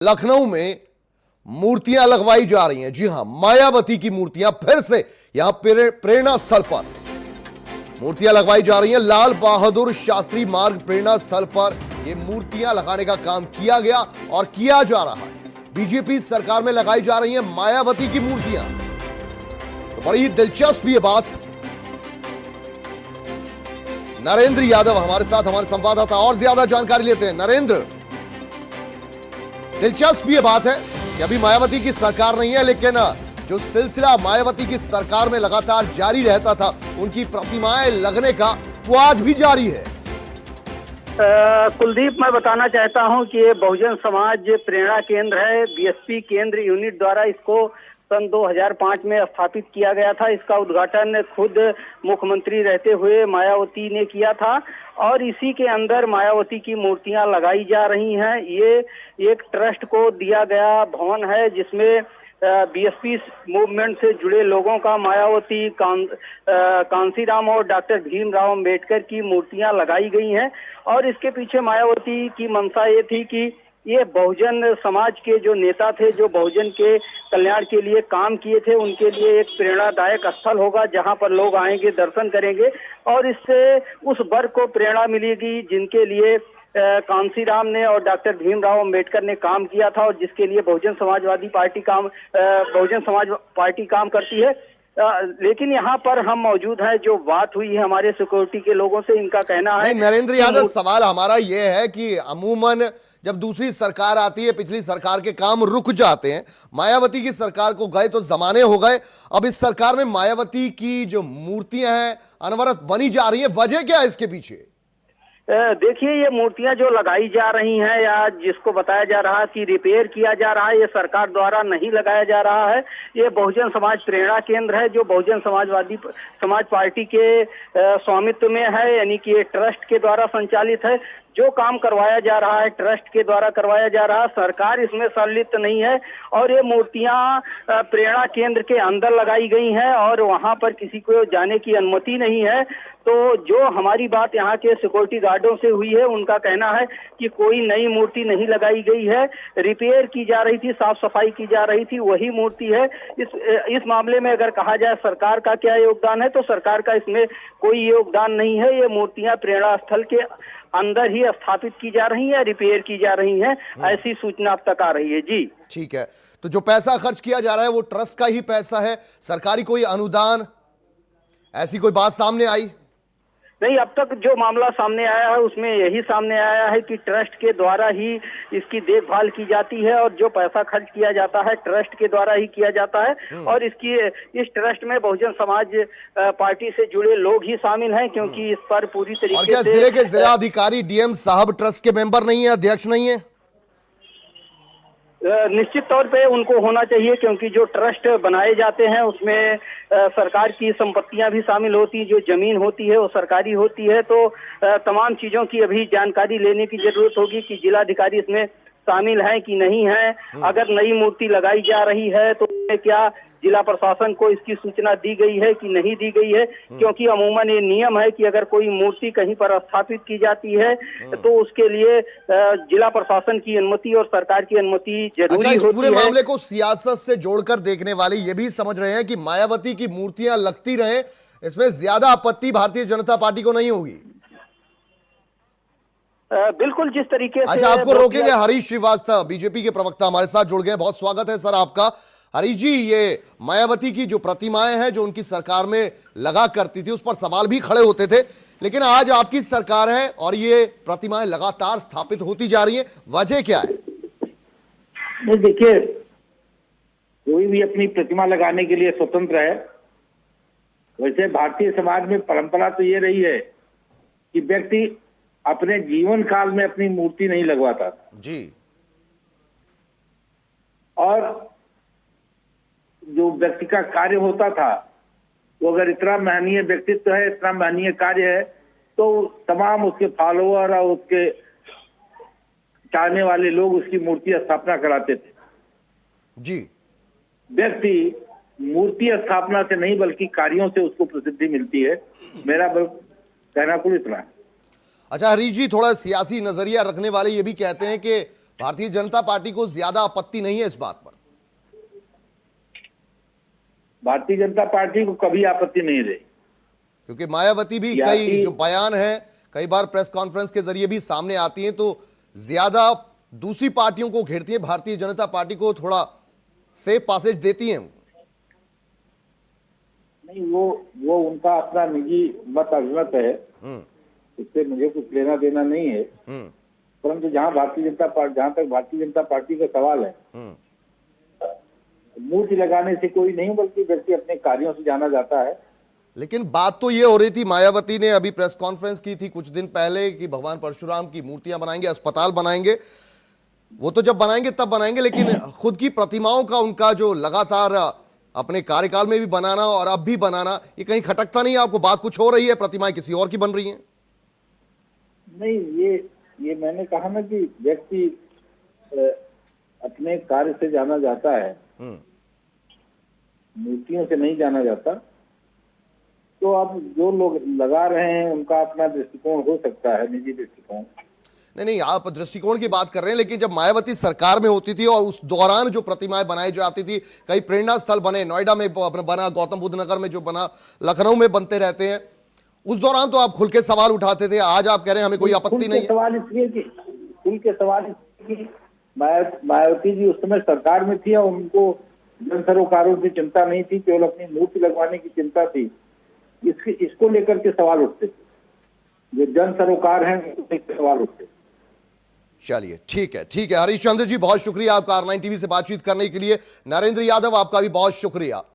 लखनऊ में मूर्तियां लगवाई जा रही हैं। जी हां, मायावती की मूर्तियां फिर से यहां प्रेरणा स्थल पर मूर्तियां लगवाई जा रही हैं। लाल बहादुर शास्त्री मार्ग प्रेरणा स्थल पर यह मूर्तियां लगाने का काम किया गया और किया जा रहा है। बीजेपी सरकार में लगाई जा रही हैं मायावती की मूर्तियां। तो बड़ी ही दिलचस्प ये बात। नरेंद्र यादव हमारे साथ, हमारे संवाददाता, और ज्यादा जानकारी लेते हैं। नरेंद्र, दिलचस्प ये बात है कि अभी मायावती की सरकार नहीं है, लेकिन जो सिलसिला मायावती की सरकार में लगातार जारी रहता था, उनकी प्रतिमाएं लगने का, वो आज भी जारी है। कुलदीप, मैं बताना चाहता हूं कि ये बहुजन समाज प्रेरणा केंद्र है। बीएसपी केंद्र यूनिट द्वारा इसको सन 2005 में स्थापित किया गया था। इसका उद्घाटन खुद मुख्यमंत्री रहते हुए मायावती ने किया था और इसी के अंदर मायावती की मूर्तियां लगाई जा रही हैं। ये एक ट्रस्ट को दिया गया भवन है जिसमें बीएसपी मूवमेंट से जुड़े लोगों का मायावती, कांसीराम और डॉक्टर भीमराव अंबेडकर की मूर्तियां लगाई गई हैं। और इसके पीछे मायावती की मंशा ये थी कि ये बहुजन समाज के जो नेता थे, जो बहुजन के कल्याण के लिए काम किए थे, उनके लिए एक प्रेरणादायक स्थल होगा जहां पर लोग आएंगे, दर्शन करेंगे और इससे उस वर्ग को प्रेरणा मिलेगी जिनके लिए कांसीराम ने और डॉक्टर भीमराव अंबेडकर ने काम किया था और जिसके लिए बहुजन समाज पार्टी काम करती है। लेकिन यहाँ पर हम मौजूद हैं, जो बात हुई है हमारे सिक्योरिटी के लोगों से, इनका कहना है। नहीं नरेंद्र यादव, सवाल हमारा यह है कि अमूमन जब दूसरी सरकार आती है, पिछली सरकार के काम रुक जाते हैं। मायावती की सरकार को गए तो जमाने हो गए, अब इस सरकार में मायावती की जो मूर्तियां हैं अनवरत बनी जा रही है, वजह क्या है इसके पीछे? देखिए, ये मूर्तियां जो लगाई जा रही हैं या जिसको बताया जा रहा है कि रिपेयर किया जा रहा है, ये सरकार द्वारा नहीं लगाया जा रहा है। ये बहुजन समाज प्रेरणा केंद्र है जो बहुजन समाज पार्टी के स्वामित्व में है, यानी कि ये ट्रस्ट के द्वारा संचालित है। जो काम करवाया जा रहा है ट्रस्ट के द्वारा करवाया जा रहा है, सरकार इसमें संलिप्त नहीं है। और ये मूर्तियां प्रेरणा केंद्र के अंदर लगाई गई हैं और वहां पर किसी को जाने की अनुमति नहीं है। तो जो हमारी बात यहाँ के सिक्योरिटी गार्डों से हुई है, उनका कहना है कि कोई नई मूर्ति नहीं लगाई गई है, रिपेयर की जा रही थी, साफ सफाई की जा रही थी, वही मूर्ति है। इस मामले में अगर कहा जाए सरकार का क्या योगदान है, तो सरकार का इसमें कोई योगदान नहीं है। ये मूर्तियां प्रेरणा स्थल के अंदर ही स्थापित की जा रही है, रिपेयर की जा रही हैं, ऐसी सूचना अब तक आ रही है। जी ठीक है, तो जो पैसा खर्च किया जा रहा है वो ट्रस्ट का ही पैसा है, सरकारी कोई अनुदान, ऐसी कोई बात सामने आई नहीं? अब तक जो मामला सामने आया है उसमें यही सामने आया है कि ट्रस्ट के द्वारा ही इसकी देखभाल की जाती है और जो पैसा खर्च किया जाता है ट्रस्ट के द्वारा ही किया जाता है। और इस ट्रस्ट में बहुजन समाज पार्टी से जुड़े लोग ही शामिल हैं, क्योंकि इस पर पूरी तरीके से। और क्या जिले के जिला अधिकारी डीएम साहब ट्रस्ट के मेंबर नहीं है, अध्यक्ष नहीं है? निश्चित तौर पे उनको होना चाहिए, क्योंकि जो ट्रस्ट बनाए जाते हैं उसमें सरकार की संपत्तियां भी शामिल होती, जो जमीन होती है वो सरकारी होती है। तो तमाम चीजों की अभी जानकारी लेने की जरूरत होगी कि जिलाधिकारी इसमें शामिल हैं कि नहीं है। अगर नई मूर्ति लगाई जा रही है तो क्या जिला प्रशासन को इसकी सूचना दी गई है कि नहीं दी गई है? क्योंकि अमूमन ये नियम है कि अगर कोई मूर्ति कहीं पर स्थापित की जाती है तो उसके लिए जिला प्रशासन की अनुमति और सरकार की अनुमति जरूरी होती है। इस पूरे मामले को सियासत से जोड़कर देखने वाले ये भी समझ रहे हैं कि मायावती की मूर्तियां लगती रहे, इसमें ज्यादा आपत्ति भारतीय जनता पार्टी को नहीं होगी। बिल्कुल, जिस तरीके से। अच्छा, आपको रोकेंगे। हरीश श्रीवास्तव, बीजेपी के प्रवक्ता, हमारे साथ जुड़ गए। बहुत स्वागत है सर आपका। हरीश जी, ये मायावती की जो प्रतिमाएं हैं जो उनकी सरकार में लगा करती थी, उस पर सवाल भी खड़े होते थे, लेकिन आज आपकी सरकार है और ये प्रतिमाएं लगातार स्थापित होती जा रही हैं, वजह क्या है? देखिए, कोई भी अपनी प्रतिमा लगाने के लिए स्वतंत्र है। वैसे भारतीय समाज में परंपरा तो ये रही है कि व्यक्ति अपने जीवन काल में अपनी मूर्ति नहीं लगवाता जी। और जो व्यक्ति का कार्य होता था वो अगर इतना महनीय व्यक्तित्व है, इतना महनीय कार्य है, तो तमाम उसके फॉलोअर और उसके चाहने वाले लोग उसकी मूर्ति स्थापना कराते थे जी। व्यक्ति मूर्ति स्थापना से नहीं बल्कि कार्यों से उसको प्रसिद्धि मिलती है। मेरा कहना कुल इतना है। अच्छा हरीश जी, थोड़ा सियासी नजरिया रखने वाले ये भी कहते हैं कि भारतीय जनता पार्टी को ज्यादा आपत्ति नहीं है इस बात पर? भारतीय जनता पार्टी को कभी आपत्ति नहीं रही, क्योंकि मायावती भी कई जो बयान है कई बार प्रेस कॉन्फ्रेंस के जरिए भी सामने आती हैं, तो ज्यादा दूसरी पार्टियों को घेरती है, भारतीय जनता पार्टी को थोड़ा सेफ पासेज देती हैं। नहीं, वो उनका अपना निजी मत अभिमत है, इससे मुझे कुछ लेना देना नहीं है। परंतु जहां तक भारतीय जनता पार्टी का सवाल है, मूर्ति लगाने से कोई नहीं, बल्कि व्यक्ति अपने कार्यों से जाना जाता है। लेकिन बात तो ये हो रही थी, मायावती ने अभी प्रेस कॉन्फ्रेंस की थी कुछ दिन पहले कि भगवान परशुराम की मूर्तियां बनाएंगे, अस्पताल बनाएंगे। वो तो जब बनाएंगे तब बनाएंगे, लेकिन खुद की प्रतिमाओं का उनका जो लगातार अपने कार्यकाल में भी बनाना और अब भी बनाना, ये कहीं खटकता नहीं है आपको? बात कुछ हो रही है, प्रतिमाएं किसी और की बन रही हैं? नहीं, ये मैंने कहा ना कि व्यक्ति अपने कार्य से जाना जाता है, मूर्तियों से नहीं जाना जाता। तो अब जो लोग लगा रहे हैं उनका अपना दृष्टिकोण हो सकता है, निजी दृष्टिकोण। नहीं, आप दृष्टिकोण की बात कर रहे हैं, लेकिन जब मायावती सरकार में होती थी और उस दौरान जो प्रतिमाएं बनाई जाती थी, कई प्रेरणा स्थल बने, नोएडा में बना, गौतम बुद्ध नगर में जो बना, लखनऊ में बनते रहते हैं, उस दौरान तो आप खुल के सवाल उठाते थे। आज आप कह रहे हैं हमें कोई आपत्ति नहीं है। सवाल इसलिए कि खुल के सवाल इसलिए मायावती जी उस समय सरकार में थी और उनको जन सरोकारों की चिंता नहीं थी, केवल अपनी मूर्ति लगवाने की चिंता थी। इसको लेकर के सवाल उठते थे, जो जन सरोकार हैं उसको लेकर सवाल उठते। चलिए, ठीक है हरीश चंद्र जी, बहुत शुक्रिया आपका R9 टीवी से बातचीत करने के लिए। नरेंद्र यादव, आपका भी बहुत शुक्रिया।